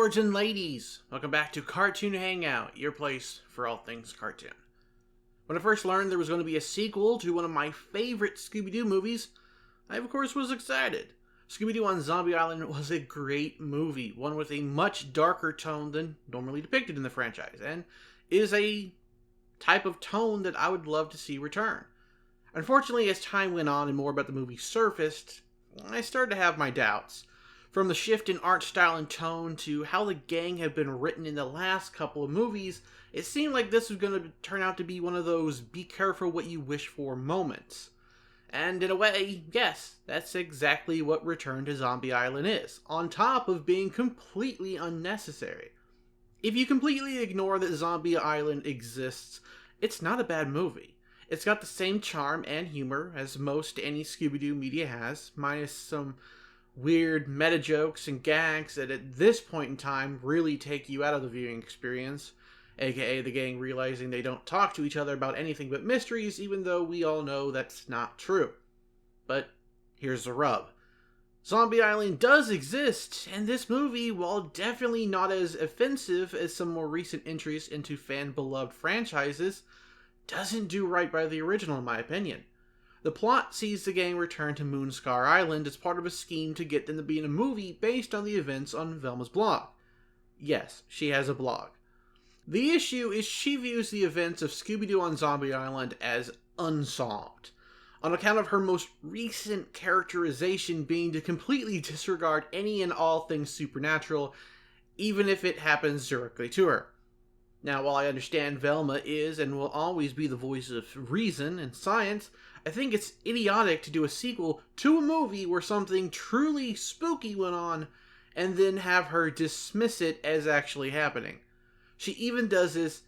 lords and ladies, welcome back to Cartoon Hangout, your place for all things cartoon. When I first learned there was going to be a sequel to one of my favorite Scooby-Doo movies, I of course was excited. Scooby-Doo on Zombie Island was a great movie, one with a much darker tone than normally depicted in the franchise, and is a type of tone that I would love to see return. Unfortunately, as time went on and more about the movie surfaced, I started to have my doubts. From the shift in art style and tone to how the gang have been written in the last couple of movies, it seemed like this was going to turn out to be one of those be careful what you wish for moments. And in a way, yes, that's exactly what Return to Zombie Island is, on top of being completely unnecessary. If you completely ignore that Zombie Island exists, it's not a bad movie. It's got the same charm and humor as most any Scooby-Doo media has, minus some weird meta jokes and gags that at this point in time really take you out of the viewing experience, aka the gang realizing they don't talk to each other about anything but mysteries, even though we all know that's not true. But here's the rub. Zombie Island does exist, and this movie, while definitely not as offensive as some more recent entries into fan-beloved franchises, doesn't do right by the original in my opinion. The plot sees the gang return to Moonscar Island as part of a scheme to get them to be in a movie based on the events on Velma's blog. Yes, she has a blog. The issue is she views the events of Scooby-Doo on Zombie Island as unsolved, on account of her most recent characterization being to completely disregard any and all things supernatural, even if it happens directly to her. Now, while I understand Velma is and will always be the voice of reason and science, I think it's idiotic to do a sequel to a movie where something truly spooky went on, and then have her dismiss it as actually happening. She even does this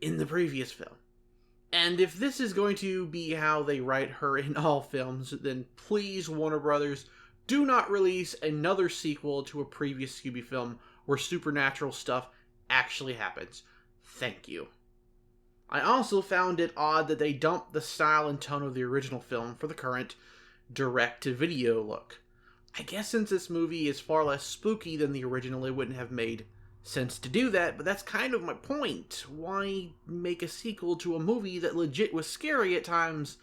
in the previous film. And if this is going to be how they write her in all films, then please, Warner Brothers, do not release another sequel to a previous Scooby film where supernatural stuff actually happens. Thank you. I also found it odd that they dumped the style and tone of the original film for the current direct-to-video look. I guess since this movie is far less spooky than the original, it wouldn't have made sense to do that, but that's kind of my point. Why make a sequel to a movie that legit was scary at times,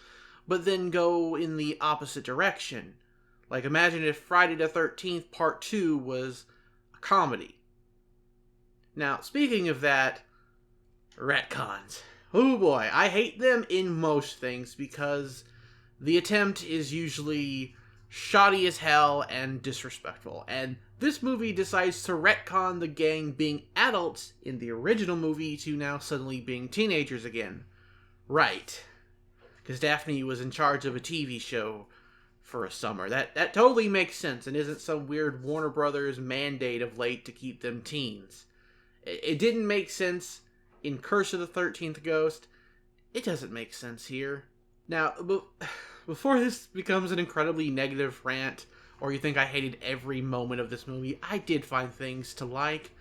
but then go in the opposite direction? Like, imagine if Friday the 13th Part 2 was a comedy. Now, speaking of that, retcons. Oh boy, I hate them in most things because the attempt is usually shoddy as hell and disrespectful, and this movie decides to retcon the gang being adults in the original movie to now suddenly being teenagers again. Right. Because Daphne was in charge of a TV show for a summer. That totally makes sense and isn't some weird Warner Brothers mandate of late to keep them teens. It didn't make sense in Curse of the 13th Ghost. It doesn't make sense here. Now, before this becomes an incredibly negative rant, or you think I hated every moment of this movie, I did find things to like.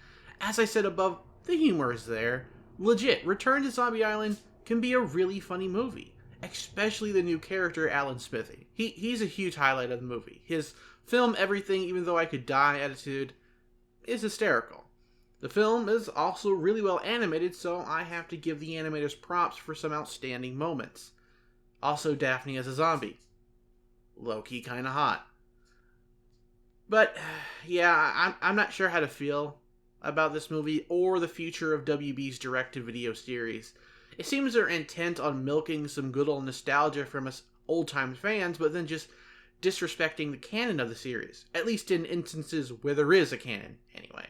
As I said above, the humor is there. Legit, Return to Zombie Island can be a really funny movie. Especially the new character, Alan Smithy. He's a huge highlight of the movie. His film everything even though I could die attitude is hysterical. The film is also really well animated, so I have to give the animators props for some outstanding moments. Also, Daphne as a zombie. Low-key kinda hot. But, yeah, I'm not sure how to feel about this movie or the future of WB's direct-to-video series. It seems they're intent on milking some good old nostalgia from us old-time fans, but then just disrespecting the canon of the series. At least in instances where there is a canon, anyway.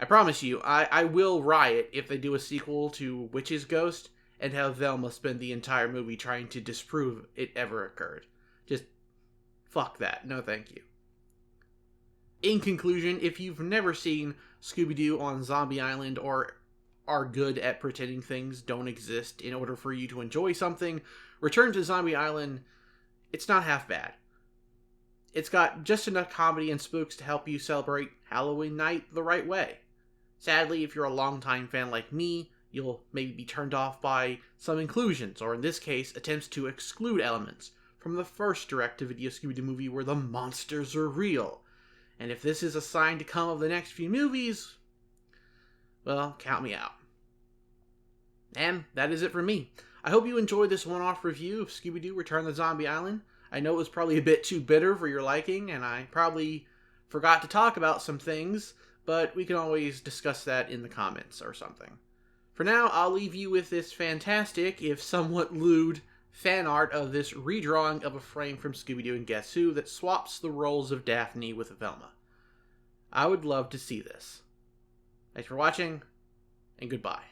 I promise you, I will riot if they do a sequel to Witch's Ghost and have Velma spend the entire movie trying to disprove it ever occurred. Just fuck that. No thank you. In conclusion, if you've never seen Scooby-Doo on Zombie Island or are good at pretending things don't exist in order for you to enjoy something, Return to Zombie Island, it's not half bad. It's got just enough comedy and spooks to help you celebrate Halloween night the right way. Sadly, if you're a longtime fan like me, you'll maybe be turned off by some inclusions, or in this case, attempts to exclude elements from the first direct-to-video Scooby-Doo movie where the monsters are real. And if this is a sign to come of the next few movies, well, count me out. And that is it for me. I hope you enjoyed this one-off review of Scooby-Doo Return to the Zombie Island. I know it was probably a bit too bitter for your liking, and I probably forgot to talk about some things, but we can always discuss that in the comments or something. For now, I'll leave you with this fantastic, if somewhat lewd, fan art of this redrawing of a frame from Scooby-Doo and Guess Who that swaps the roles of Daphne with Velma. I would love to see this. Thanks for watching, and goodbye.